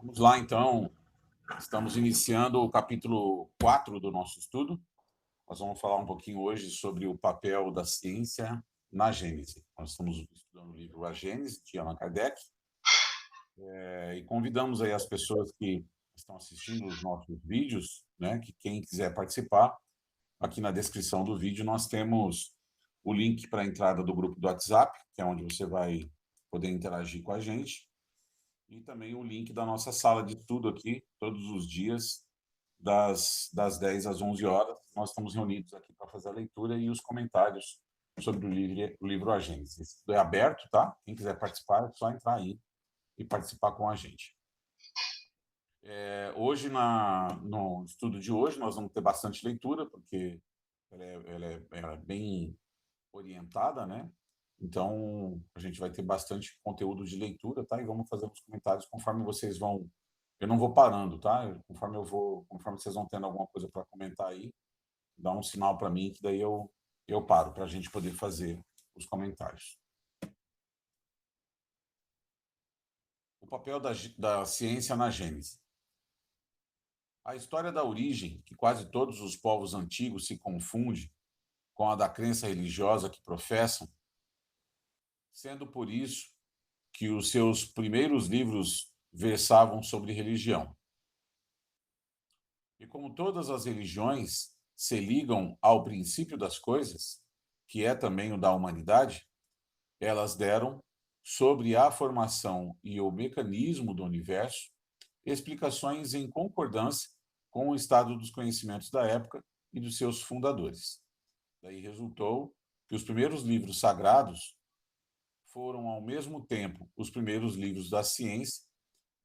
Vamos lá, então. Estamos iniciando o capítulo 4 do nosso estudo. Nós vamos falar um pouquinho hoje sobre o papel da ciência na Gênese. Nós estamos estudando o livro A Gênese, de Allan Kardec, e convidamos aí as pessoas que estão assistindo os nossos vídeos, né, que quem quiser participar, aqui na descrição do vídeo nós temos o link para a entrada do grupo do WhatsApp, que é onde você vai poder interagir com a gente, e também o link da nossa sala de estudo aqui, todos os dias, das 10 às 11 horas. Nós estamos reunidos aqui para fazer a leitura e os comentários sobre o livro A Gênese. Isso é aberto, tá? Quem quiser participar, é só entrar aí e participar com a gente. Hoje, no estudo de hoje, nós vamos ter bastante leitura, porque ela é bem orientada, né? Então, a gente vai ter bastante conteúdo de leitura, tá? E vamos fazer os comentários conforme vocês vão. Eu não vou parando, tá? Conforme vocês vão tendo alguma coisa para comentar aí, dá um sinal para mim que daí eu paro para a gente poder fazer os comentários. O papel da ciência na Gênese. A história da origem, que quase todos os povos antigos se confunde com a da crença religiosa que professam, sendo por isso que os seus primeiros livros versavam sobre religião. E como todas as religiões se ligam ao princípio das coisas, que é também o da humanidade, elas deram, sobre a formação e o mecanismo do universo, explicações em concordância com o estado dos conhecimentos da época e dos seus fundadores. Daí resultou que os primeiros livros sagrados foram, ao mesmo tempo, os primeiros livros da ciência,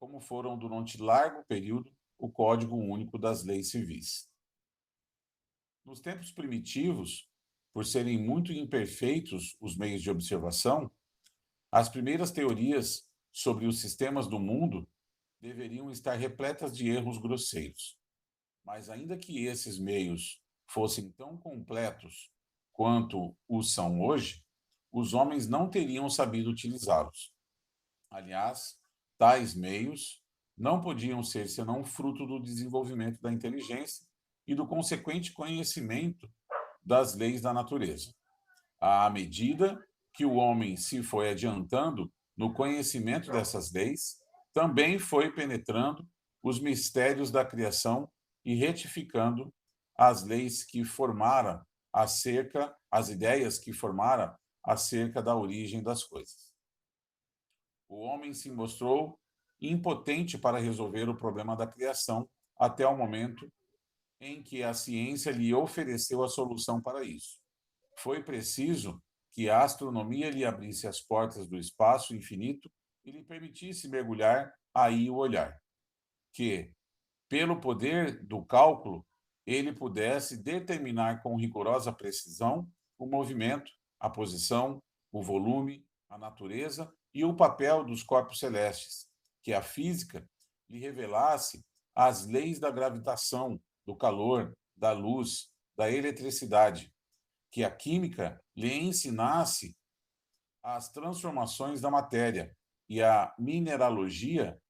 como foram, durante largo período, o Código Único das Leis Civis. Nos tempos primitivos, por serem muito imperfeitos os meios de observação, as primeiras teorias sobre os sistemas do mundo deveriam estar repletas de erros grosseiros. Mas, ainda que esses meios fossem tão completos quanto os são hoje, os homens não teriam sabido utilizá-los. Aliás, tais meios não podiam ser senão fruto do desenvolvimento da inteligência e do consequente conhecimento das leis da natureza. À medida que o homem se foi adiantando no conhecimento dessas leis, também foi penetrando os mistérios da criação e retificando as leis que formaram as ideias que formaram acerca da origem das coisas. O homem se mostrou impotente para resolver o problema da criação até o momento em que a ciência lhe ofereceu a solução para isso. Foi preciso que a astronomia lhe abrisse as portas do espaço infinito e lhe permitisse mergulhar aí o olhar, que, pelo poder do cálculo, ele pudesse determinar com rigorosa precisão o movimento, a posição, o volume, a natureza e o papel dos corpos celestes, que a física lhe revelasse as leis da gravitação, do calor, da luz, da eletricidade, que a química lhe ensinasse as transformações da matéria e a mineralogia,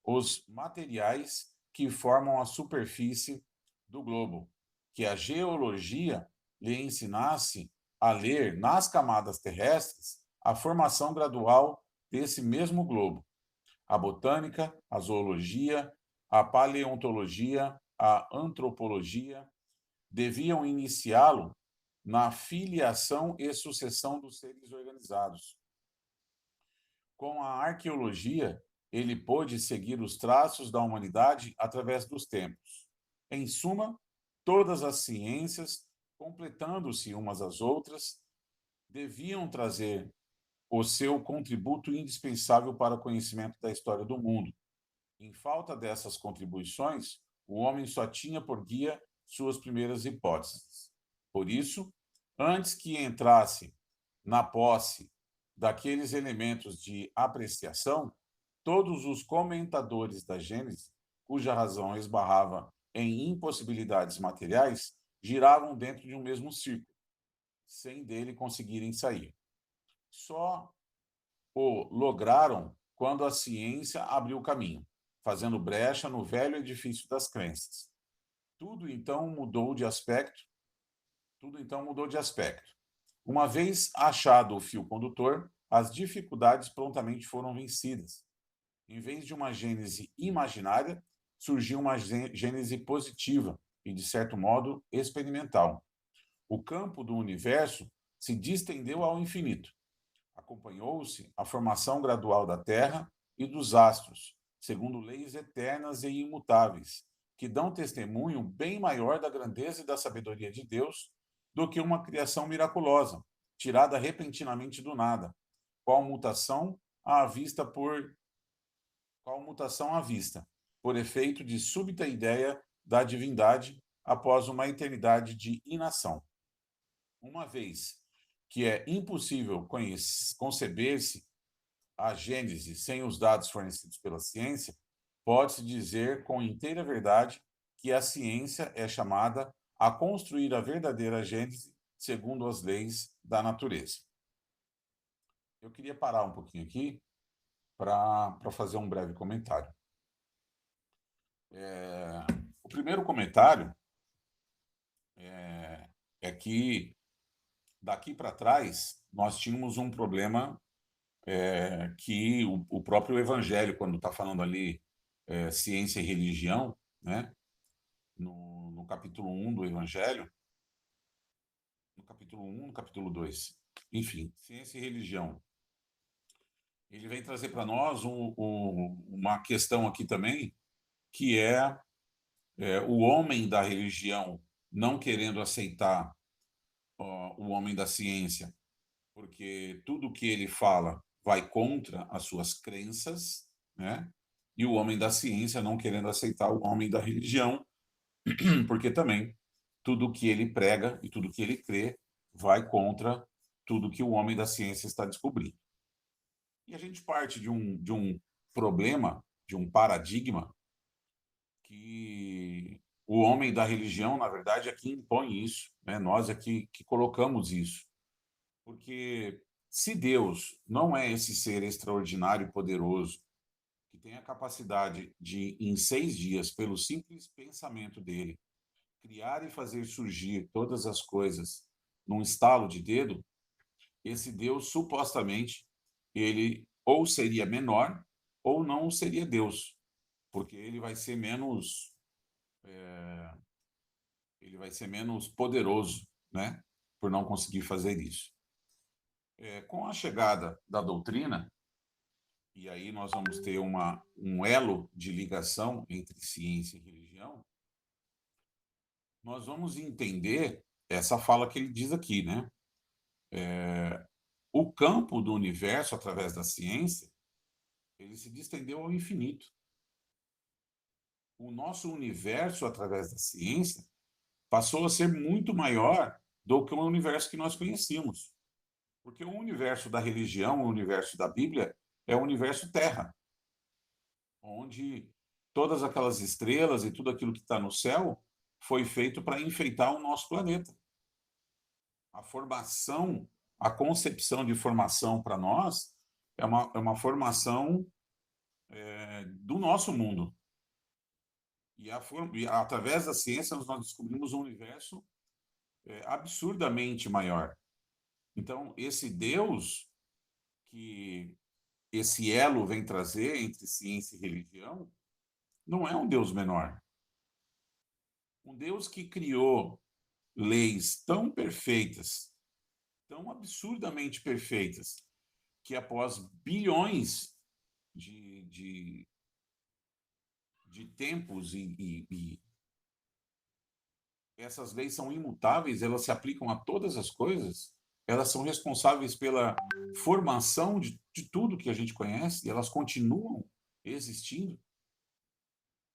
os materiais que formam a superfície do globo, que a geologia lhe ensinasse a ler nas camadas terrestres a formação gradual desse mesmo globo. A botânica, a zoologia, a paleontologia, a antropologia deviam iniciá-lo na filiação e sucessão dos seres organizados. Com a arqueologia, ele pôde seguir os traços da humanidade através dos tempos. Em suma, todas as ciências, completando-se umas às outras, deviam trazer o seu contributo indispensável para o conhecimento da história do mundo. Em falta dessas contribuições, o homem só tinha por guia suas primeiras hipóteses. Por isso, antes que entrasse na posse daqueles elementos de apreciação, todos os comentadores da Gênese, cuja razão esbarrava em impossibilidades materiais, giravam dentro de um mesmo círculo, sem dele conseguirem sair. Só o lograram quando a ciência abriu o caminho. fazendo brecha no velho edifício das crenças. Tudo então mudou de aspecto. Uma vez achado o fio condutor, as dificuldades prontamente foram vencidas. Em vez de uma gênese imaginária, surgiu uma gênese positiva e, de certo modo, experimental. O campo do universo se distendeu ao infinito. Acompanhou-se a formação gradual da Terra e dos astros, segundo leis eternas e imutáveis, que dão testemunho bem maior da grandeza e da sabedoria de Deus do que uma criação miraculosa, tirada repentinamente do nada, qual mutação à vista, por efeito de súbita ideia da divindade após uma eternidade de inação. Uma vez que é impossível conceber-se a Gênese sem os dados fornecidos pela ciência, pode-se dizer com inteira verdade que a ciência é chamada a construir a verdadeira Gênese segundo as leis da natureza. Eu queria parar um pouquinho aqui para fazer um breve comentário. O primeiro comentário é que daqui para trás nós tínhamos um problema que o próprio Evangelho, quando está falando ali ciência e religião, né, no capítulo 1 do Evangelho, no capítulo 1, no capítulo 2, enfim, ciência e religião, ele vem trazer para nós uma questão aqui também, que é o homem da religião não querendo aceitar o homem da ciência, porque tudo que ele fala vai contra as suas crenças, né? E o homem da ciência não querendo aceitar o homem da religião, porque também tudo que ele prega e tudo que ele crê vai contra tudo que o homem da ciência está descobrindo. E a gente parte de um problema, de um paradigma, que o homem da religião, na verdade, é que impõe isso, né? Nós é que colocamos isso. Porque se Deus não é esse ser extraordinário e poderoso, que tem a capacidade de, em 6 dias, pelo simples pensamento dele, criar e fazer surgir todas as coisas num estalo de dedo, esse Deus, supostamente, ele ou seria menor ou não seria Deus, porque ele vai ser menos poderoso, né, por não conseguir fazer isso. Com a chegada da doutrina, e aí nós vamos ter um elo de ligação entre ciência e religião, nós vamos entender essa fala que ele diz aqui, né? O campo do universo, através da ciência, ele se distendeu ao infinito. O nosso universo, através da ciência, passou a ser muito maior do que o universo que nós conhecíamos. Porque o universo da religião, o universo da Bíblia, é o universo Terra, onde todas aquelas estrelas e tudo aquilo que está no céu foi feito para enfeitar o nosso planeta. A formação, a concepção de formação para nós é uma formação do nosso mundo. E através da ciência nós descobrimos um universo absurdamente maior. Então, esse Deus que esse elo vem trazer entre ciência e religião não é um Deus menor. Um Deus que criou leis tão perfeitas, tão absurdamente perfeitas, que após bilhões de tempos e essas leis são imutáveis, elas se aplicam a todas as coisas, elas são responsáveis pela formação de tudo que a gente conhece, e elas continuam existindo.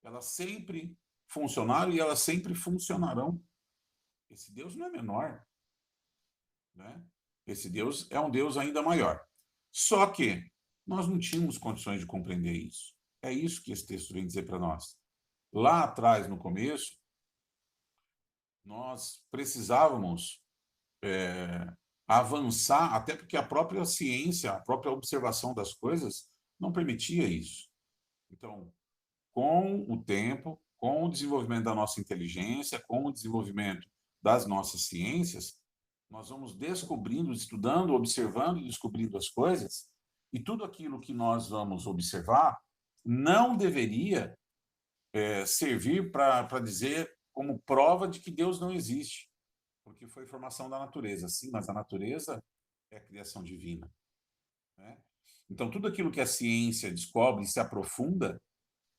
Elas sempre funcionaram e elas sempre funcionarão. Esse Deus não é menor, né? Esse Deus é um Deus ainda maior. Só que nós não tínhamos condições de compreender isso. É isso que esse texto vem dizer para nós. Lá atrás, no começo, nós precisávamos avançar, até porque a própria ciência, a própria observação das coisas não permitia isso. Então, com o tempo, com o desenvolvimento da nossa inteligência, com o desenvolvimento das nossas ciências, nós vamos descobrindo, estudando, observando e descobrindo as coisas, e tudo aquilo que nós vamos observar não deveria servir para dizer como prova de que Deus não existe, porque foi formação da natureza. Sim, mas a natureza é a criação divina, né? Então, tudo aquilo que a ciência descobre e se aprofunda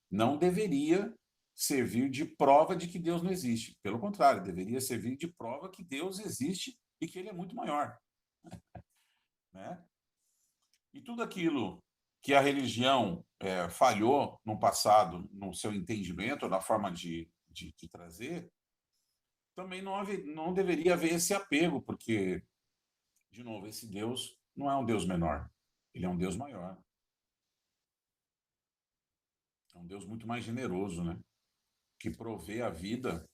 não deveria servir de prova de que Deus não existe. Pelo contrário, deveria servir de prova que Deus existe e que ele é muito maior, né? E tudo aquilo que a religião falhou no passado, no seu entendimento, na forma de trazer, também não deveria haver esse apego, porque, de novo, esse Deus não é um Deus menor, ele é um Deus maior. É um Deus muito mais generoso, né? Que provê a vida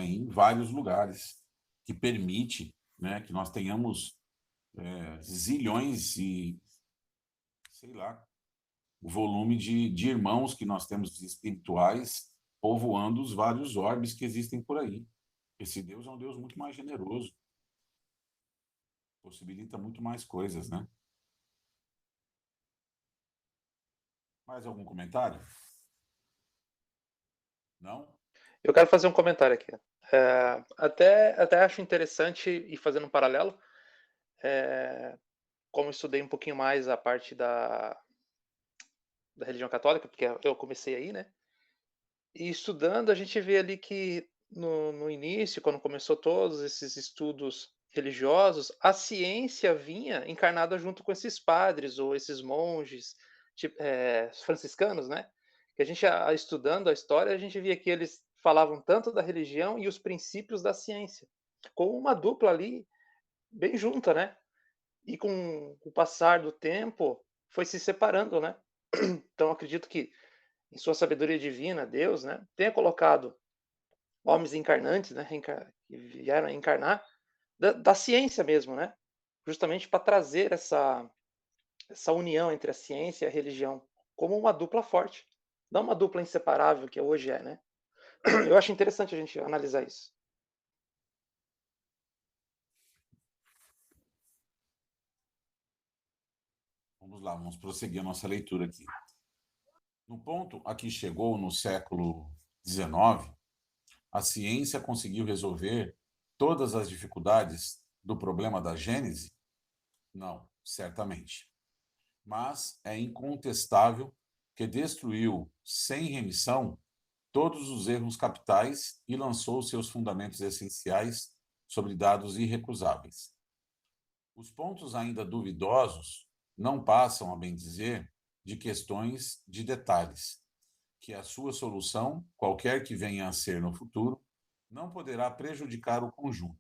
em vários lugares, que permite, né, que nós tenhamos zilhões e, sei lá, o volume de irmãos que nós temos espirituais povoando os vários orbes que existem por aí. Esse Deus é um Deus muito mais generoso, possibilita muito mais coisas, né? Mais algum comentário? Não? Eu quero fazer um comentário aqui. Até acho interessante, e fazendo um paralelo, como eu estudei um pouquinho mais a parte da religião católica, porque eu comecei aí, né? E estudando, a gente vê ali que no início, quando começou todos esses estudos religiosos, a ciência vinha encarnada junto com esses padres ou esses monges tipo, franciscanos, né? Que a gente, estudando a história, a gente via que eles falavam tanto da religião e os princípios da ciência, como uma dupla ali bem junta, né? E com o passar do tempo, foi se separando, né? Então, acredito que, em sua sabedoria divina, Deus, né, tenha colocado homens encarnantes, né, que vieram a encarnar, da ciência mesmo, né? Justamente para trazer essa união entre a ciência e a religião, como uma dupla forte. Não uma dupla inseparável, que hoje é, né? Eu acho interessante a gente analisar isso. Vamos lá, vamos prosseguir a nossa leitura aqui. No ponto a que chegou no século XIX, a ciência conseguiu resolver todas as dificuldades do problema da Gênese? Não, certamente. Mas é incontestável que destruiu sem remissão todos os erros capitais e lançou seus fundamentos essenciais sobre dados irrecusáveis. Os pontos ainda duvidosos não passam, a bem dizer, de questões de detalhes, que a sua solução, qualquer que venha a ser no futuro, não poderá prejudicar o conjunto.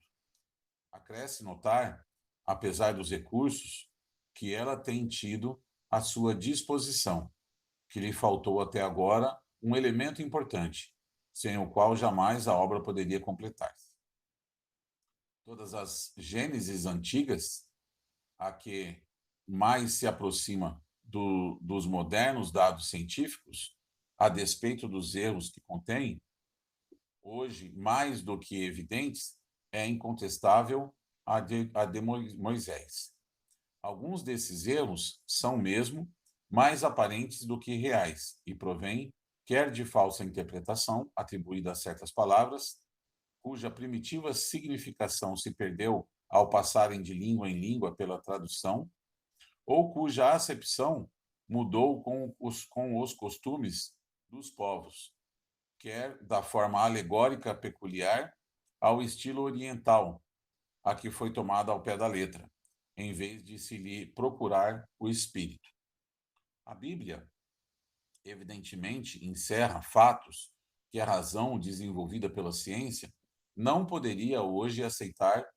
Acresce notar, apesar dos recursos, que ela tem tido à sua disposição, que lhe faltou até agora um elemento importante, sem o qual jamais a obra poderia completar-se. Todas as gêneses antigas, a que mais se aproxima dos modernos dados científicos, a despeito dos erros que contém, hoje, mais do que evidentes, é incontestável a de Moisés. Alguns desses erros são mesmo mais aparentes do que reais e provêm quer de falsa interpretação atribuída a certas palavras, cuja primitiva significação se perdeu ao passarem de língua em língua pela tradução, ou cuja acepção mudou com os costumes dos povos, quer da forma alegórica peculiar ao estilo oriental, a que foi tomada ao pé da letra, em vez de se lhe procurar o espírito. A Bíblia, evidentemente, encerra fatos que a razão desenvolvida pela ciência não poderia hoje aceitar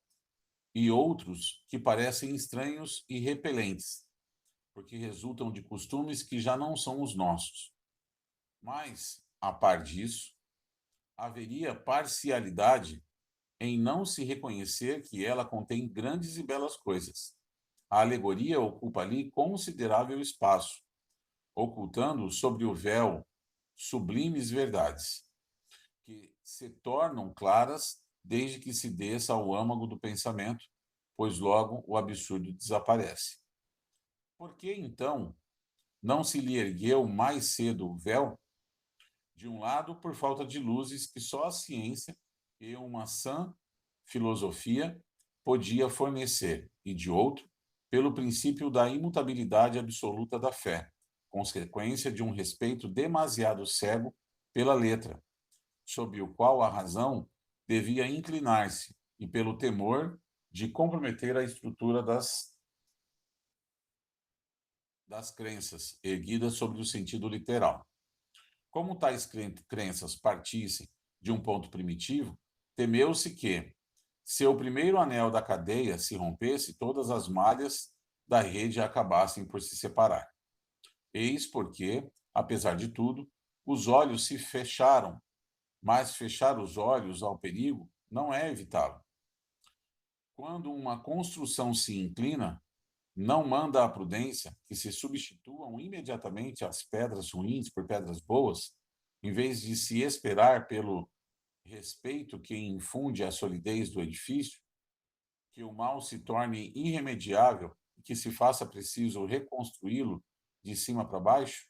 e outros que parecem estranhos e repelentes, porque resultam de costumes que já não são os nossos. Mas, a par disso, haveria parcialidade em não se reconhecer que ela contém grandes e belas coisas. A alegoria ocupa ali considerável espaço, ocultando sobre o véu sublimes verdades, que se tornam claras desde que se desça ao âmago do pensamento, pois logo o absurdo desaparece. Por que, então, não se lhe ergueu mais cedo o véu? De um lado, por falta de luzes que só a ciência e uma sã filosofia podia fornecer, e de outro, pelo princípio da imutabilidade absoluta da fé, consequência de um respeito demasiado cego pela letra, sob o qual a razão devia inclinar-se, e pelo temor de comprometer a estrutura das crenças, erguidas sobre o sentido literal. Como tais crenças partissem de um ponto primitivo, temeu-se que, se o primeiro anel da cadeia se rompesse, todas as malhas da rede acabassem por se separar. Eis porque, apesar de tudo, os olhos se fecharam, mas fechar os olhos ao perigo não é evitá-lo. Quando uma construção se inclina, não manda a prudência que se substituam imediatamente as pedras ruins por pedras boas, em vez de se esperar pelo respeito que infunde a solidez do edifício, que o mal se torne irremediável e que se faça preciso reconstruí-lo de cima para baixo?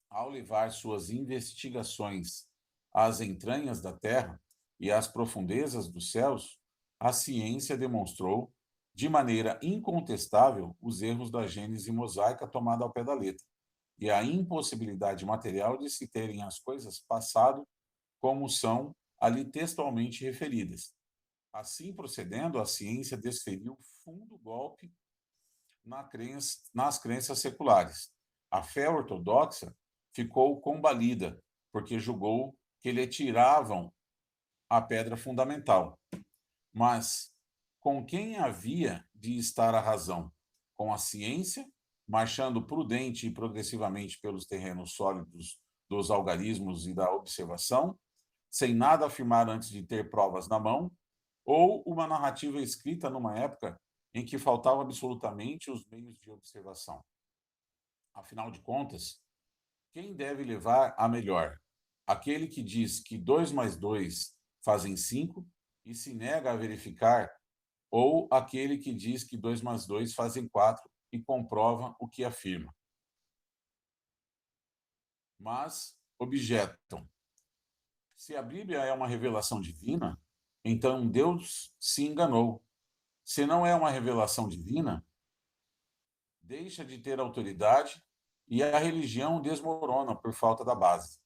Ao levar suas investigações às entranhas da terra e às profundezas dos céus, a ciência demonstrou, de maneira incontestável, os erros da gênese mosaica tomada ao pé da letra e a impossibilidade material de se terem as coisas passado como são ali textualmente referidas. Assim procedendo, a ciência desferiu fundo golpe nas crenças seculares. A fé ortodoxa ficou combalida, porque julgou que lhe tiravam a pedra fundamental. Mas com quem havia de estar a razão? Com a ciência, marchando prudente e progressivamente pelos terrenos sólidos dos algarismos e da observação, sem nada afirmar antes de ter provas na mão, ou uma narrativa escrita numa época em que faltavam absolutamente os meios de observação. Afinal de contas, quem deve levar a melhor? Aquele que diz que 2 mais 2 fazem 5 e se nega a verificar, ou aquele que diz que 2 mais 2 fazem 4 e comprova o que afirma? Mas objetam: se a Bíblia é uma revelação divina, então Deus se enganou. Se não é uma revelação divina, deixa de ter autoridade e a religião desmorona por falta da base.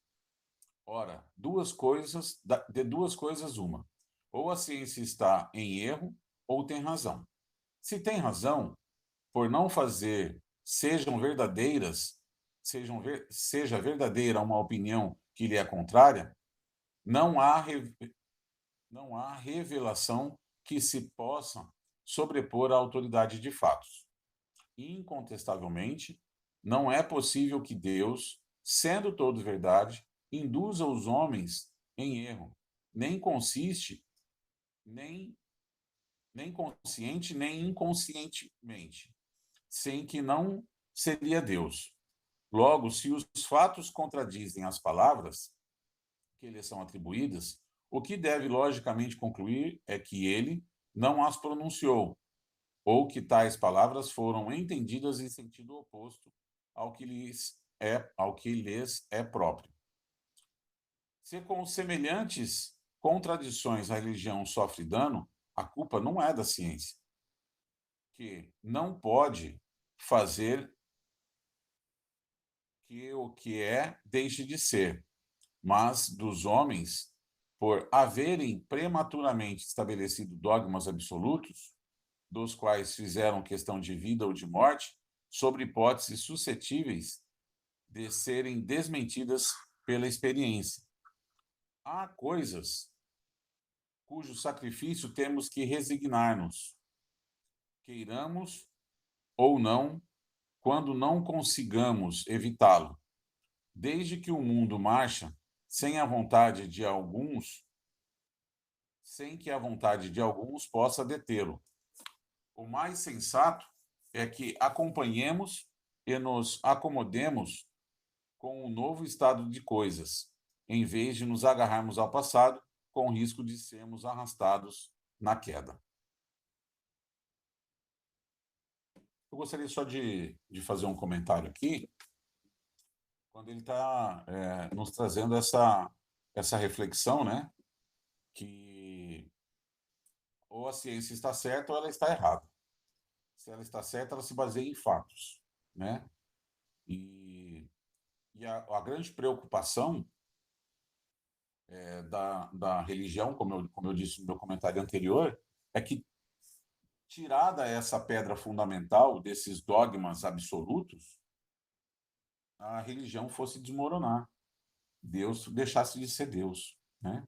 Ora, de duas coisas uma. Ou a ciência está em erro, ou tem razão. Se tem razão, por não fazer seja verdadeira uma opinião que lhe é contrária, não há, não há revelação que se possa sobrepor à autoridade de fatos. Incontestavelmente, não é possível que Deus, sendo todo verdade, induza os homens em erro, nem consiste, nem consciente, nem inconscientemente, sem que não seria Deus. Logo, se os fatos contradizem as palavras que lhes são atribuídas, o que deve logicamente concluir é que ele não as pronunciou, ou que tais palavras foram entendidas em sentido oposto ao que lhes é próprio. Se com semelhantes contradições a religião sofre dano, a culpa não é da ciência, que não pode fazer que o que é deixe de ser, mas dos homens, por haverem prematuramente estabelecido dogmas absolutos, dos quais fizeram questão de vida ou de morte, sobre hipóteses suscetíveis de serem desmentidas pela experiência. Há coisas cujo sacrifício temos que resignar-nos, queiramos ou não, quando não consigamos evitá-lo. Desde que o mundo marcha sem a vontade de alguns, sem que a vontade de alguns possa detê-lo. O mais sensato é que acompanhemos e nos acomodemos com um novo estado de coisas, em vez de nos agarrarmos ao passado, com o risco de sermos arrastados na queda. Eu gostaria só de fazer um comentário aqui, quando ele está nos trazendo essa reflexão, né? Que ou a ciência está certa ou ela está errada. Se ela está certa, ela se baseia em fatos, né? E, a grande preocupação da religião, como eu disse no meu comentário anterior, é que, tirada essa pedra fundamental desses dogmas absolutos, a religião fosse desmoronar, Deus deixasse de ser Deus, né?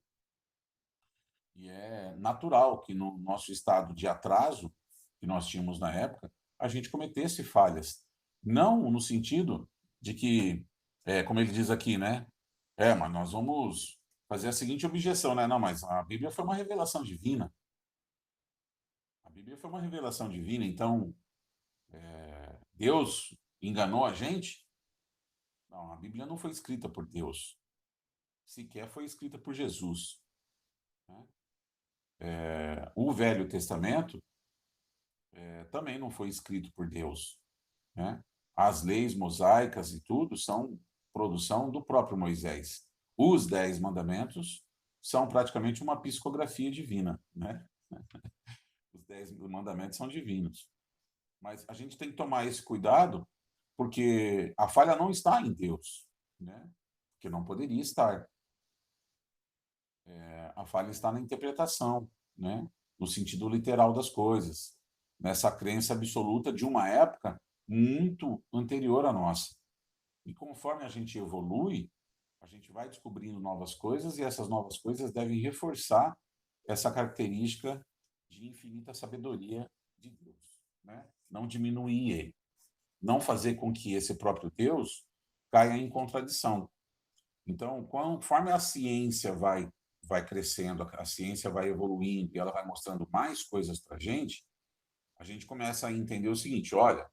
E é natural que no nosso estado de atraso que nós tínhamos na época, a gente cometesse falhas. Não no sentido de que, como ele diz aqui, né? Mas nós vamos fazer a seguinte objeção, né? Não, mas a Bíblia foi uma revelação divina. A Bíblia foi uma revelação divina, então Deus enganou a gente? Não, a Bíblia não foi escrita por Deus. Sequer foi escrita por Jesus, né? O Velho Testamento também não foi escrito por Deus, né? As leis mosaicas e tudo são produção do próprio Moisés. Os 10 mandamentos são praticamente uma psicografia divina, né? Os 10 mandamentos são divinos. Mas a gente tem que tomar esse cuidado, porque a falha não está em Deus, né? Porque não poderia estar. A falha está na interpretação, né? No sentido literal das coisas, nessa crença absoluta de uma época muito anterior à nossa. E conforme a gente evolui, a gente vai descobrindo novas coisas, e essas novas coisas devem reforçar essa característica de infinita sabedoria de Deus, né? Não diminuir ele, não fazer com que esse próprio Deus caia em contradição. Então, conforme a ciência vai crescendo, a ciência vai evoluindo e ela vai mostrando mais coisas para a gente começa a entender o seguinte: olha,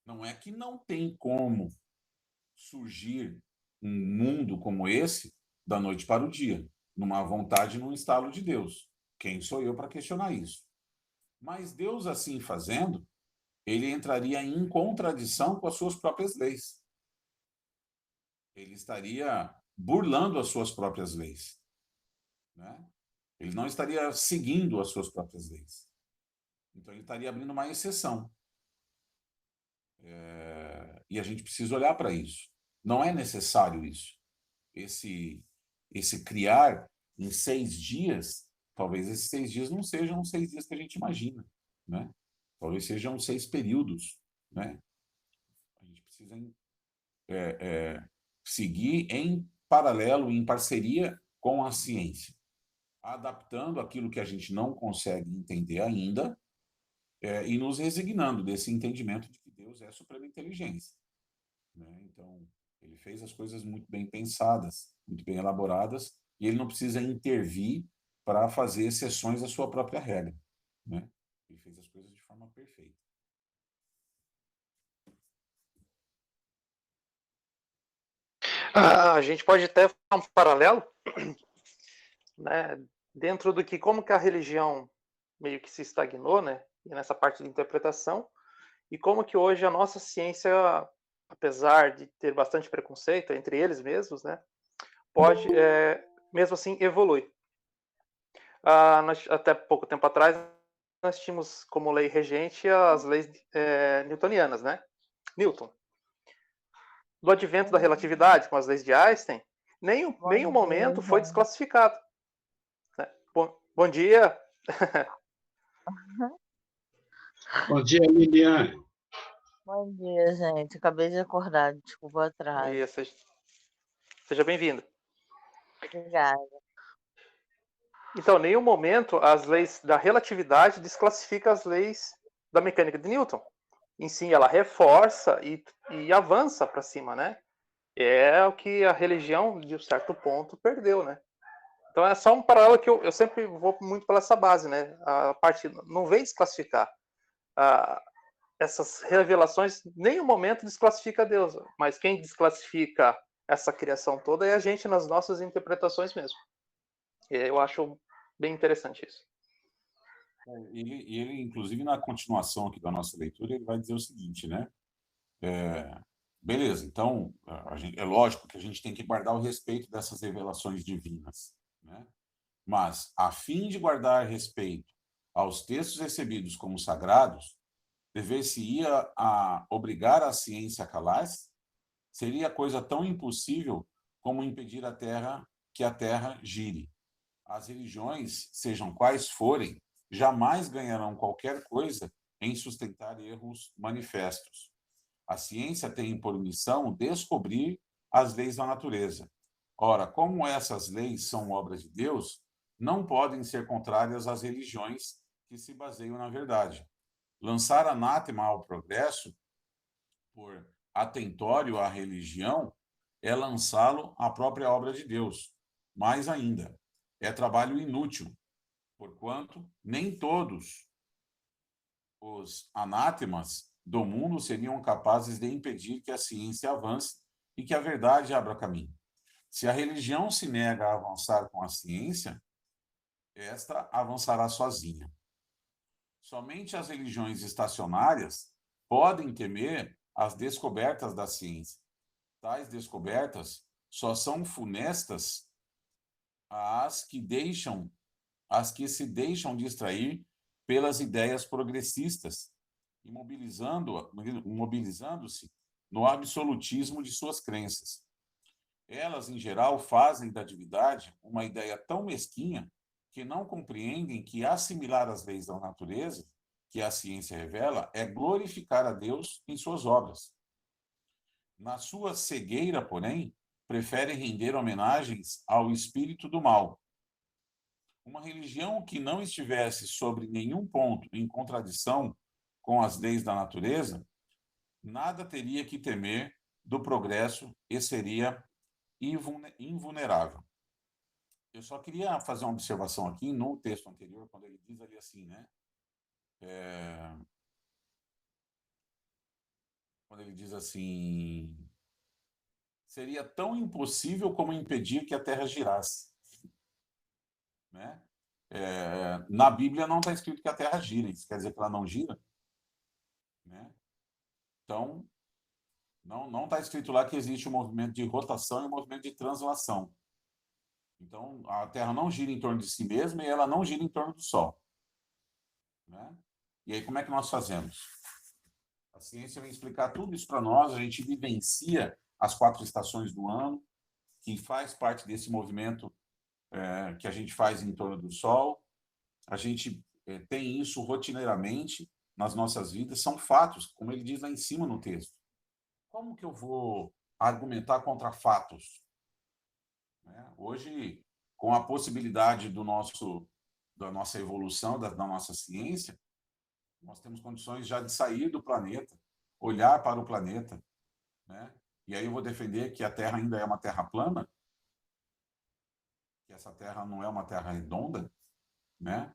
não é que não tem como surgir um mundo como esse da noite para o dia, numa vontade, num estalo de Deus. Quem sou eu para questionar isso? Mas Deus, assim fazendo, ele entraria em contradição com as suas próprias leis. Ele estaria burlando as suas próprias leis, né? Ele não estaria seguindo as suas próprias leis. Então, ele estaria abrindo uma exceção. E a gente precisa olhar para isso. Não é necessário isso. Esse criar em 6 dias, talvez esses 6 dias não sejam os 6 dias que a gente imagina, né? Talvez sejam 6 períodos, né? A gente precisa seguir em paralelo, em parceria com a ciência, adaptando aquilo que a gente não consegue entender ainda, e nos resignando desse entendimento de que Deus é a suprema inteligência, né? Então, ele fez as coisas muito bem pensadas, muito bem elaboradas, e ele não precisa intervir para fazer exceções à sua própria regra, né? Ele fez as coisas de forma perfeita. A gente pode até fazer um paralelo, né, dentro do que como que a religião meio que se estagnou, né, nessa parte de interpretação, e como que hoje a nossa ciência, apesar de ter bastante preconceito entre eles mesmos, né, pode, mesmo assim, evolui. Até pouco tempo atrás, nós tínhamos como lei regente as leis newtonianas, né? Newton. Do advento da relatividade, com as leis de Einstein, nenhum momento foi desclassificado. Né? Bom dia. Bom dia, Liliane. Bom dia, gente. Acabei de acordar, desculpa o atraso. Seja bem-vindo. Obrigada. Então, em nenhum momento as leis da relatividade desclassificam as leis da mecânica de Newton. Em si, ela reforça e avança para cima, né? É o que a religião, de um certo ponto, perdeu, né? Então é só um paralelo que eu sempre vou muito pela essa base, né? A parte não vem desclassificar. essas revelações, em nenhum momento desclassifica Deus, mas quem desclassifica essa criação toda é a gente nas nossas interpretações mesmo. E eu acho bem interessante isso. Ele, inclusive, na continuação aqui da nossa leitura, ele vai dizer o seguinte, né? Beleza, então, é lógico que a gente tem que guardar o respeito dessas revelações divinas, né? Mas, a fim de guardar respeito aos textos recebidos como sagrados, dever-se-ia a obrigar a ciência a calar-se? Seria coisa tão impossível como impedir que a Terra gire. As religiões, sejam quais forem, jamais ganharão qualquer coisa em sustentar erros manifestos. A ciência tem por missão descobrir as leis da natureza. Ora, como essas leis são obras de Deus, não podem ser contrárias às religiões que se baseiam na verdade. Lançar anátema ao progresso, por atentório à religião, é lançá-lo à própria obra de Deus. Mais ainda, é trabalho inútil, porquanto nem todos os anátemas do mundo seriam capazes de impedir que a ciência avance e que a verdade abra caminho. Se a religião se nega a avançar com a ciência, esta avançará sozinha. Somente as religiões estacionárias podem temer as descobertas da ciência. Tais descobertas só são funestas às que se deixam distrair pelas ideias progressistas, imobilizando-se no absolutismo de suas crenças. Elas, em geral, fazem da divindade uma ideia tão mesquinha que não compreendem que assimilar as leis da natureza, que a ciência revela, é glorificar a Deus em suas obras. Na sua cegueira, porém, preferem render homenagens ao espírito do mal. Uma religião que não estivesse sobre nenhum ponto em contradição com as leis da natureza, nada teria que temer do progresso e seria invulnerável. Eu só queria fazer uma observação aqui no texto anterior, quando ele diz ali assim, né? Quando ele diz assim, seria tão impossível como impedir que a Terra girasse, né? Na Bíblia não está escrito que a Terra gira, isso quer dizer que ela não gira, né? Então, não está escrito lá que existe um movimento de rotação e um movimento de translação. Então, a Terra não gira em torno de si mesma e ela não gira em torno do Sol, né? E aí, como é que nós fazemos? A ciência vem explicar tudo isso para nós, a gente vivencia as 4 estações do ano, que faz parte desse movimento que a gente faz em torno do Sol. A gente tem isso rotineiramente nas nossas vidas, são fatos, como ele diz lá em cima no texto. Como que eu vou argumentar contra fatos? Hoje, com a possibilidade da nossa evolução, da nossa ciência, nós temos condições já de sair do planeta, olhar para o planeta, né? E aí eu vou defender que a Terra ainda é uma Terra plana, que essa Terra não é uma Terra redonda, né?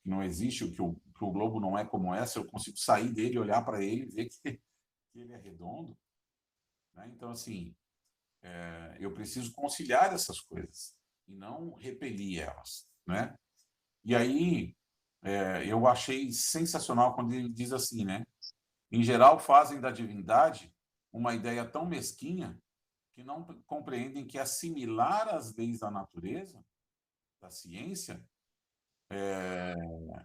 Que não existe, que o globo não é como essa, eu consigo sair dele, olhar para ele e ver que ele é redondo, né? Então, assim, eu preciso conciliar essas coisas e não repelir elas, né? E aí, eu achei sensacional quando ele diz assim, né? Em geral, fazem da divindade uma ideia tão mesquinha que não compreendem que assimilar as leis da natureza, da ciência,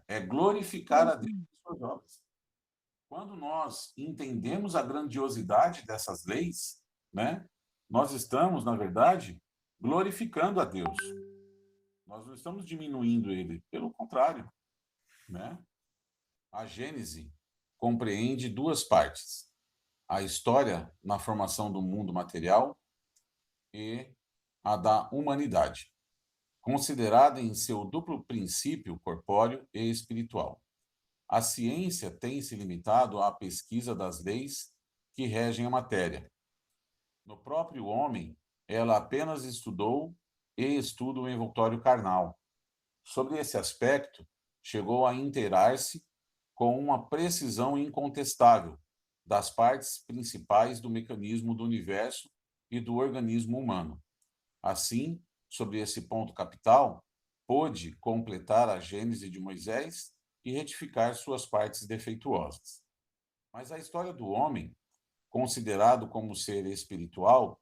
é glorificar a Deus em suas obras. Quando nós entendemos a grandiosidade dessas leis, né, nós estamos, na verdade, glorificando a Deus. Nós não estamos diminuindo ele, pelo contrário, né? A Gênese compreende 2 partes: a história na formação do mundo material e a da humanidade, considerada em seu duplo princípio corpóreo e espiritual. A ciência tem se limitado à pesquisa das leis que regem a matéria. No próprio homem, ela apenas estudou e estuda o envoltório carnal. Sobre esse aspecto, chegou a inteirar-se com uma precisão incontestável das partes principais do mecanismo do universo e do organismo humano. Assim, sobre esse ponto capital, pôde completar a Gênese de Moisés e retificar suas partes defeituosas. Mas a história do homem, considerado como ser espiritual,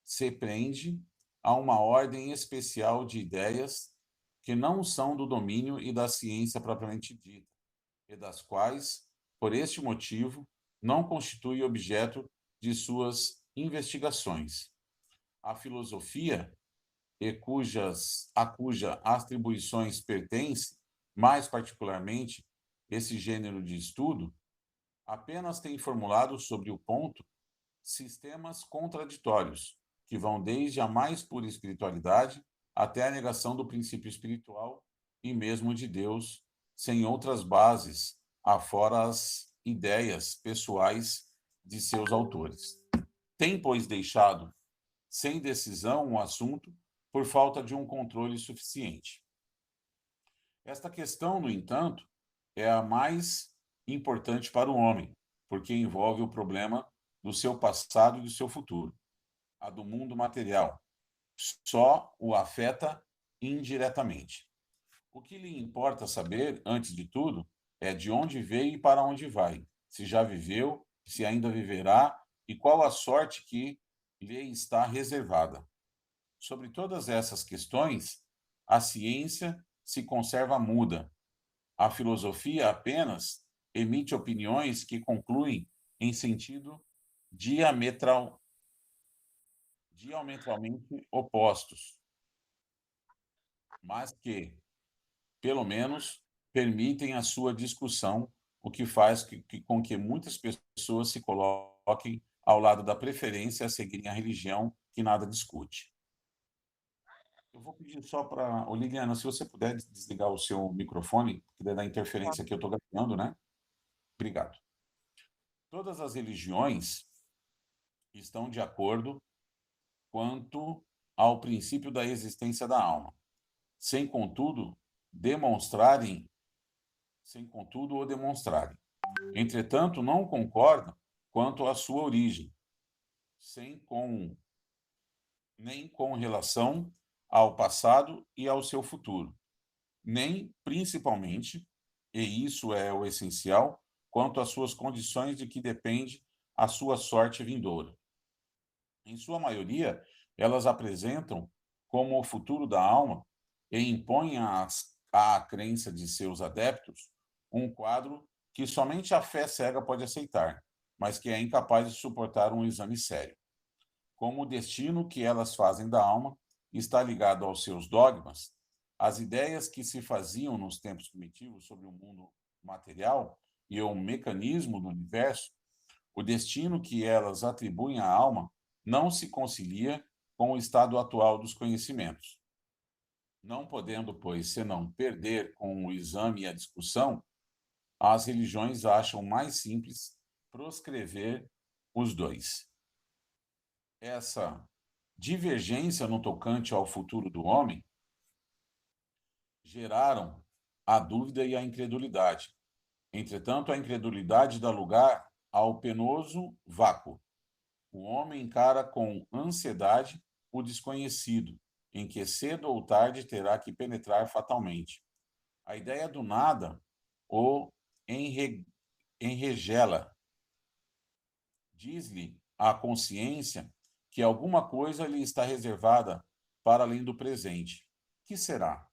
se prende a uma ordem especial de ideias que não são do domínio e da ciência propriamente dita, e das quais, por este motivo, não constitui objeto de suas investigações. A filosofia, a cuja atribuições pertence, mais particularmente, esse gênero de estudo, apenas tem formulado sobre o ponto sistemas contraditórios, que vão desde a mais pura espiritualidade até a negação do princípio espiritual e mesmo de Deus, sem outras bases, afora as ideias pessoais de seus autores. Tem, pois, deixado sem decisão o assunto por falta de um controle suficiente. Esta questão, no entanto, é a mais importante para o homem, porque envolve o problema do seu passado e do seu futuro, a do mundo material. Só o afeta indiretamente. O que lhe importa saber, antes de tudo, é de onde veio e para onde vai, se já viveu, se ainda viverá e qual a sorte que lhe está reservada. Sobre todas essas questões, a ciência se conserva muda. A filosofia apenas emite opiniões que concluem em sentido diametralmente opostos, mas que, pelo menos, permitem a sua discussão, o que faz com que muitas pessoas se coloquem ao lado da preferência a seguirem a religião que nada discute. Eu vou pedir só para... Ô, Liliana, se você puder desligar o seu microfone, que dá interferência que eu estou gravando, né? Obrigado. Todas as religiões estão de acordo quanto ao princípio da existência da alma, sem contudo o demonstrarem. Entretanto, não concordam quanto à sua origem, nem com relação ao passado e ao seu futuro, nem, principalmente, e isso é o essencial, quanto às suas condições de que depende a sua sorte vindoura. Em sua maioria, elas apresentam como o futuro da alma e impõem à crença de seus adeptos um quadro que somente a fé cega pode aceitar, mas que é incapaz de suportar um exame sério. Como o destino que elas fazem da alma está ligado aos seus dogmas, as ideias que se faziam nos tempos primitivos sobre o mundo material e o mecanismo do universo, o destino que elas atribuem à alma não se concilia com o estado atual dos conhecimentos. Não podendo, pois, senão perder com o exame e a discussão, as religiões acham mais simples proscrever os dois. Essa divergência no tocante ao futuro do homem geraram a dúvida e a incredulidade. Entretanto, a incredulidade dá lugar ao penoso vácuo. O homem encara com ansiedade o desconhecido, em que cedo ou tarde terá que penetrar fatalmente. A ideia do nada o enregela. Diz-lhe a consciência que alguma coisa lhe está reservada para além do presente. Que será?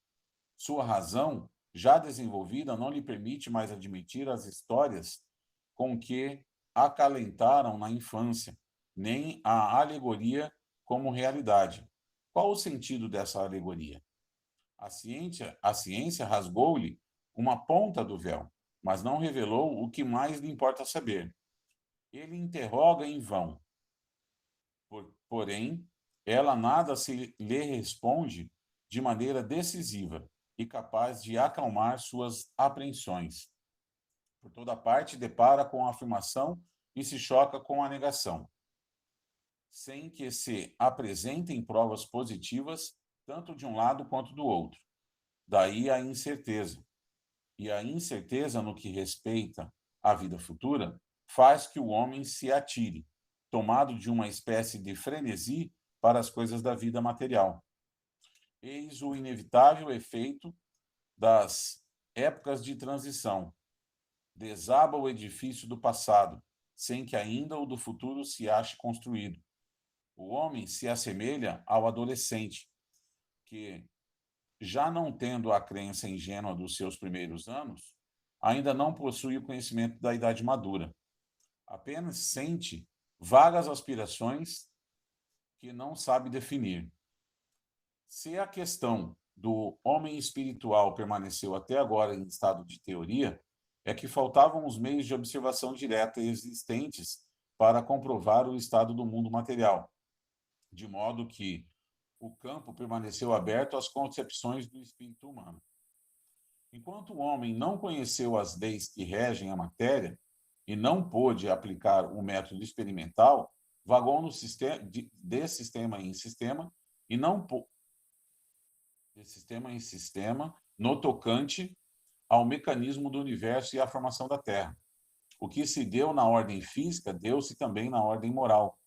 Sua razão, já desenvolvida, não lhe permite mais admitir as histórias com que acalentaram na infância, nem a alegoria como realidade. Qual o sentido dessa alegoria? A ciência rasgou-lhe uma ponta do véu, mas não revelou o que mais lhe importa saber. Ele interroga em vão. Porém, ela nada se lhe responde de maneira decisiva e capaz de acalmar suas apreensões. Por toda parte, depara com a afirmação e se choca com a negação, sem que se apresentem provas positivas tanto de um lado quanto do outro. Daí a incerteza. e a incerteza no que respeita à vida futura faz que o homem se atire, tomado de uma espécie de frenesi para as coisas da vida material. Eis o inevitável efeito das épocas de transição. Desaba o edifício do passado, sem que ainda o do futuro se ache construído. O homem se assemelha ao adolescente, que, já não tendo a crença ingênua dos seus primeiros anos, ainda não possui o conhecimento da idade madura. Apenas sente vagas aspirações que não sabe definir. Se a questão do homem espiritual permaneceu até agora em estado de teoria, é que faltavam os meios de observação direta existentes para comprovar o estado do mundo material, de modo que o campo permaneceu aberto às concepções do espírito humano. Enquanto o homem não conheceu as leis que regem a matéria e não pôde aplicar o método experimental, vagou no sistema, de sistema em sistema e não de sistema em sistema no tocante ao mecanismo do universo e à formação da Terra. O que se deu na ordem física, deu-se também na ordem moral.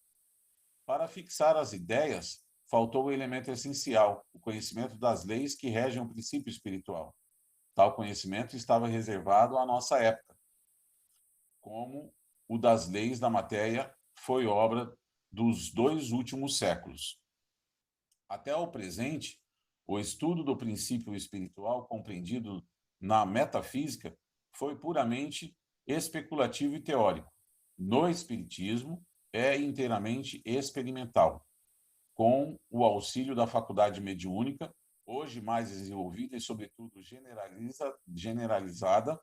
Para fixar as ideias, faltou o elemento essencial, o conhecimento das leis que regem o princípio espiritual. Tal conhecimento estava reservado à nossa época, como o das leis da matéria foi obra dos 2 últimos séculos. Até o presente, o estudo do princípio espiritual compreendido na metafísica foi puramente especulativo e teórico. No espiritismo, é inteiramente experimental, com o auxílio da faculdade mediúnica, hoje mais desenvolvida e, sobretudo, generalizada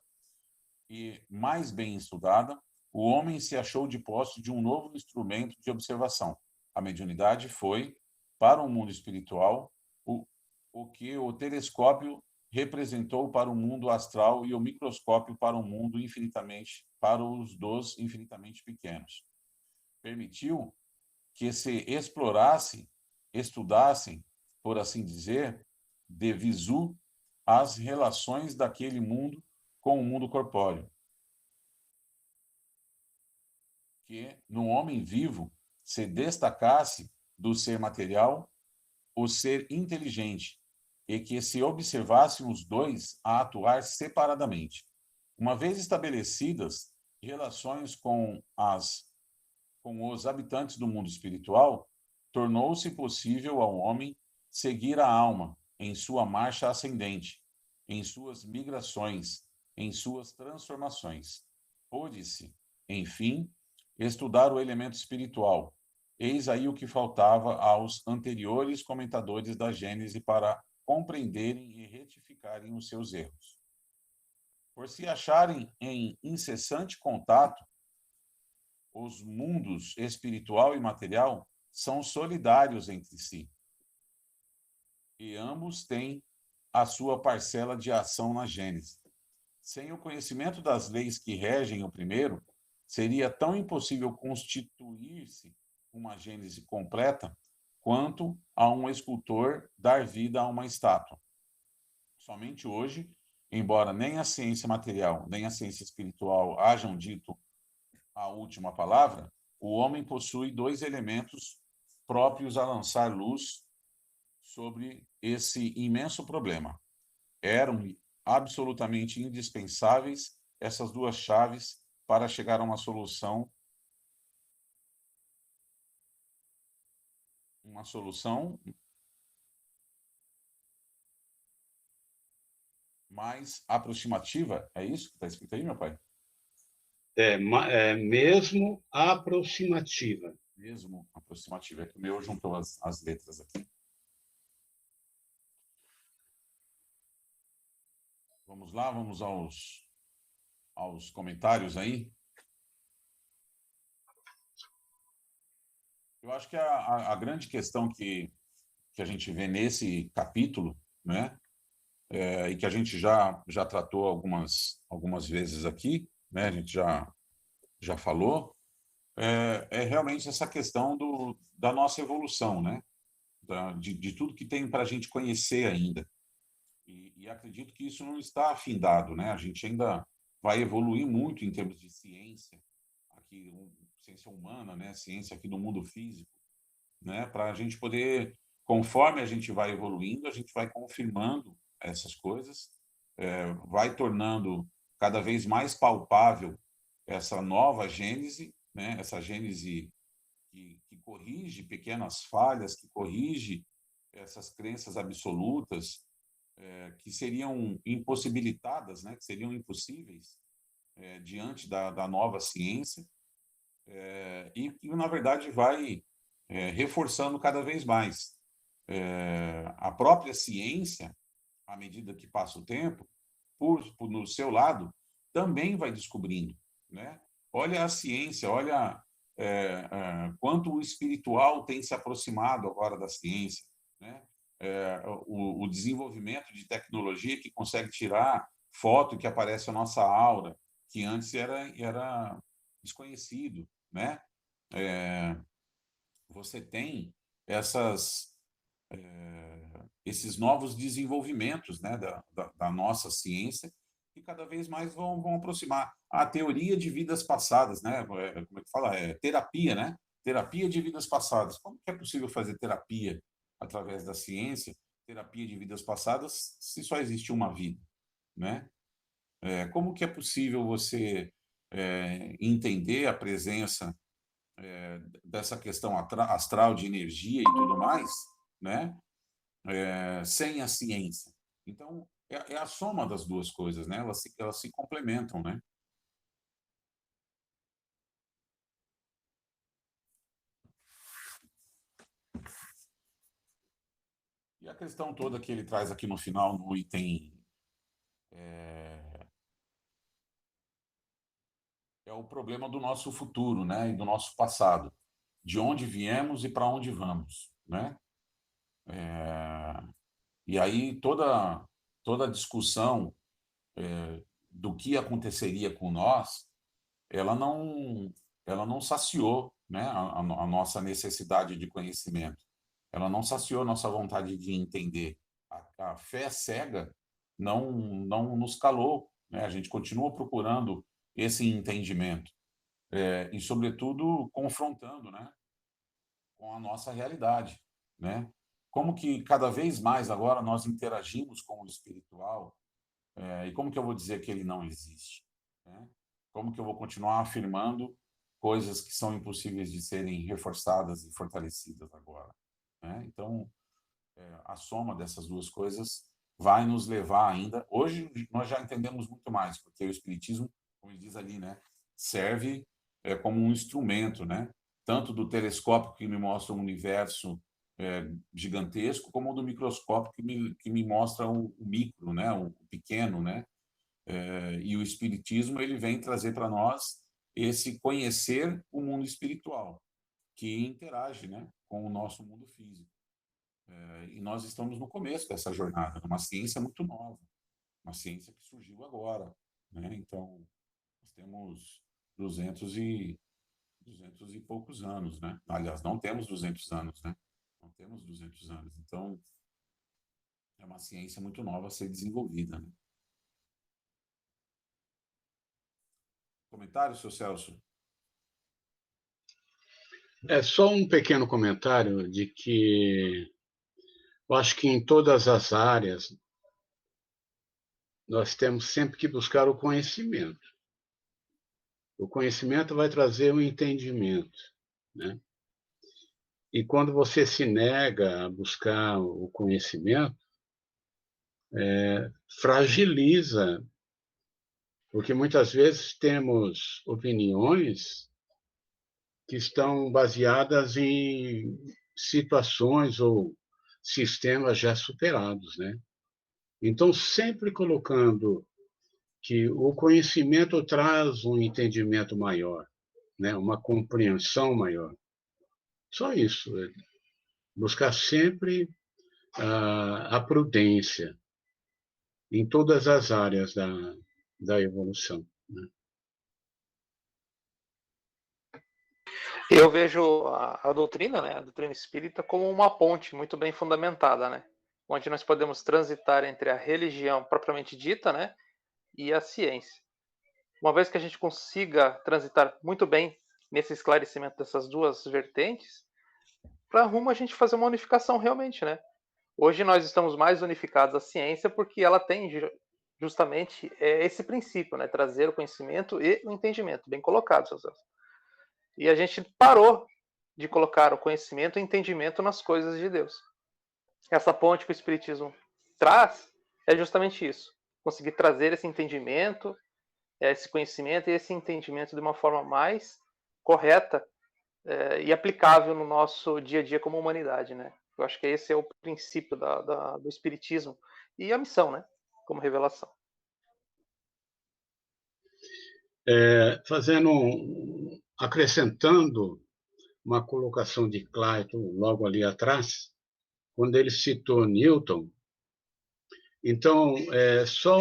e mais bem estudada, o homem se achou de posse de um novo instrumento de observação. A mediunidade foi, para o mundo espiritual, o que o telescópio representou para o mundo astral e o microscópio para o mundo infinitamente, para os dos infinitamente pequenos. Permitiu que se estudassem, por assim dizer, de visu, as relações daquele mundo com o mundo corpóreo. Que no homem vivo se destacasse do ser material o ser inteligente, e que se observassem os dois a atuar separadamente. Uma vez estabelecidas relações com os habitantes do mundo espiritual, tornou-se possível ao homem seguir a alma em sua marcha ascendente, em suas migrações, em suas transformações. Pôde-se, enfim, estudar o elemento espiritual. Eis aí o que faltava aos anteriores comentadores da Gênese para compreenderem e retificarem os seus erros. Por se acharem em incessante contato, os mundos espiritual e material são solidários entre si. E ambos têm a sua parcela de ação na Gênese. Sem o conhecimento das leis que regem o primeiro, seria tão impossível constituir-se uma Gênese completa quanto a um escultor dar vida a uma estátua. Somente hoje, embora nem a ciência material nem a ciência espiritual hajam dito a última palavra, o homem possui 2 elementos próprios a lançar luz sobre esse imenso problema. Eram absolutamente indispensáveis essas 2 chaves para chegar a uma solução mais aproximativa. É isso que está escrito aí, meu pai? Mesmo aproximativa. Mesmo aproximativa. É que o meu juntou as letras aqui. Vamos lá, vamos aos comentários aí. Eu acho que a grande questão que a gente vê nesse capítulo, né, e que a gente já tratou algumas vezes aqui, né, a gente já falou, é realmente essa questão da nossa evolução, né, de tudo que tem para a gente conhecer ainda. E acredito que isso não está afindado, né? A gente ainda vai evoluir muito em termos de ciência, aqui, ciência humana, né? Ciência aqui do mundo físico, né? Para a gente poder, conforme a gente vai evoluindo, a gente vai confirmando essas coisas, vai tornando cada vez mais palpável essa nova gênese, né? Essa gênese que corrige pequenas falhas, que corrige essas crenças absolutas, que seriam impossibilitadas, né? Que seriam impossíveis diante da nova ciência, e que, na verdade, vai reforçando cada vez mais. A própria ciência, à medida que passa o tempo, no seu lado, também vai descobrindo, né? Olha a ciência, olha quanto o espiritual tem se aproximado agora da ciência, né? O desenvolvimento de tecnologia que consegue tirar foto que aparece a nossa aura, que antes era desconhecido, né? Você tem essas esses novos desenvolvimentos, né, da nossa ciência, que cada vez mais vão aproximar a teoria de vidas passadas, né? Como é que fala? Terapia, né? Terapia de vidas passadas. Como que é possível fazer terapia através da ciência? Terapia de vidas passadas, se só existe uma vida, né? Como que é possível você entender a presença dessa questão astral de energia e tudo mais, né? Sem a ciência. Então, é a soma das duas coisas, né? Elas se complementam, né? E a questão toda que ele traz aqui no final, no item, é o problema do nosso futuro, né? E do nosso passado. De onde viemos e para onde vamos, né? E aí toda a discussão do que aconteceria com nós, ela não ela não saciou, né, a nossa necessidade de conhecimento. Ela não saciou a nossa vontade de entender. A fé cega não nos calou, né? A gente continua procurando esse entendimento, e sobretudo confrontando, né, com a nossa realidade, né? Como que cada vez mais agora nós interagimos com o espiritual, e como que eu vou dizer que ele não existe, né? Como que eu vou continuar afirmando coisas que são impossíveis de serem reforçadas e fortalecidas agora, né? Então, a soma dessas duas coisas vai nos levar ainda. Hoje nós já entendemos muito mais, porque o espiritismo, como ele diz ali, né, serve como um instrumento, né? Tanto do telescópio que me mostra um universo gigantesco, como do microscópio que me mostra o micro, né, o pequeno, né? E o espiritismo ele vem trazer para nós esse conhecer o mundo espiritual, que interage, né, com o nosso mundo físico. E nós estamos no começo dessa jornada, uma ciência muito nova, uma ciência que surgiu agora, né? Então, nós temos 200 e poucos anos, né? Aliás, não temos 200 anos, né? Não temos 200 anos. Então, é uma ciência muito nova a ser desenvolvida, né? Comentário, seu Celso? É só um pequeno comentário de que eu acho que em todas as áreas nós temos sempre que buscar o conhecimento. O conhecimento vai trazer o entendimento, né? E quando você se nega a buscar o conhecimento, fragiliza, porque muitas vezes temos opiniões que estão baseadas em situações ou sistemas já superados, né? Então, sempre colocando que o conhecimento traz um entendimento maior, né? Uma compreensão maior. Só isso. Buscar sempre a prudência em todas as áreas da evolução, né? Eu vejo a doutrina, né, a doutrina espírita, como uma ponte muito bem fundamentada, né? onde nós podemos transitar entre a religião propriamente dita, né, e a ciência. Uma vez que a gente consiga transitar muito bem nesse esclarecimento dessas duas vertentes, para rumo a gente fazer uma unificação realmente, né? Hoje nós estamos mais unificados à ciência porque ela tem justamente esse princípio, né? Trazer o conhecimento e o entendimento, bem colocado, seus Deus. E a gente parou de colocar o conhecimento e o entendimento nas coisas de Deus. Essa ponte que o Espiritismo traz é justamente isso. Conseguir trazer esse entendimento, esse conhecimento e esse entendimento de uma forma mais correta e aplicável no nosso dia a dia como humanidade, né? Eu acho que esse é o princípio do Espiritismo e a missão, né? Como revelação. Acrescentando uma colocação de Clayton logo ali atrás, quando ele citou Newton, então, só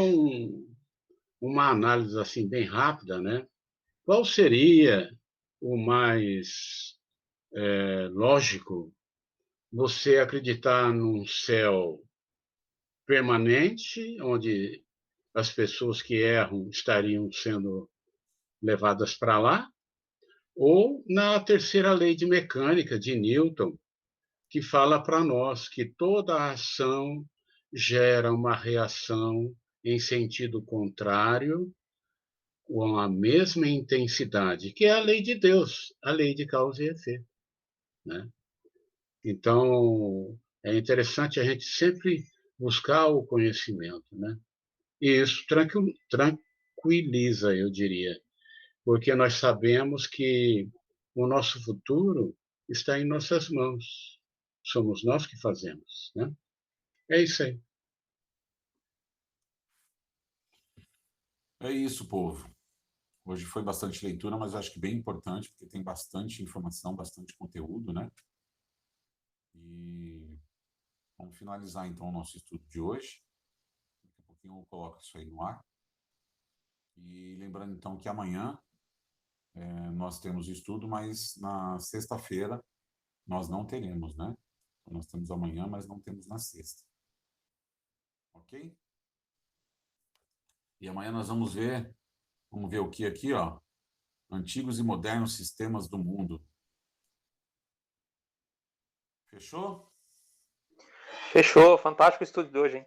uma análise assim bem rápida, né? Qual seria o mais lógico? Você acreditar num céu permanente, onde as pessoas que erram estariam sendo levadas para lá, ou na terceira lei de mecânica de Newton, que fala para nós que toda ação gera uma reação em sentido contrário, com a mesma intensidade, que é a lei de Deus, a lei de causa e efeito, né? Então, é interessante a gente sempre buscar o conhecimento, né? E isso tranquiliza, eu diria, porque nós sabemos que o nosso futuro está em nossas mãos. Somos nós que fazemos, né? É isso aí. É isso, povo. Hoje foi bastante leitura, mas eu acho que bem importante, porque tem bastante informação, bastante conteúdo, né? E vamos finalizar, então, o nosso estudo de hoje. Daqui a pouquinho eu coloco isso aí no ar. E lembrando, então, que amanhã nós temos estudo, mas na sexta-feira nós não teremos, né? Então, nós temos amanhã, mas não temos na sexta. Ok? E amanhã nós vamos ver o que aqui, ó. Antigos e modernos sistemas do mundo. Fechou? Fechou. Fantástico o estudo de hoje, hein?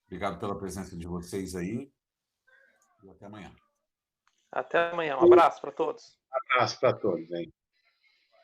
Obrigado pela presença de vocês aí. E até amanhã. Até amanhã. Um abraço para todos. Um abraço para todos, hein?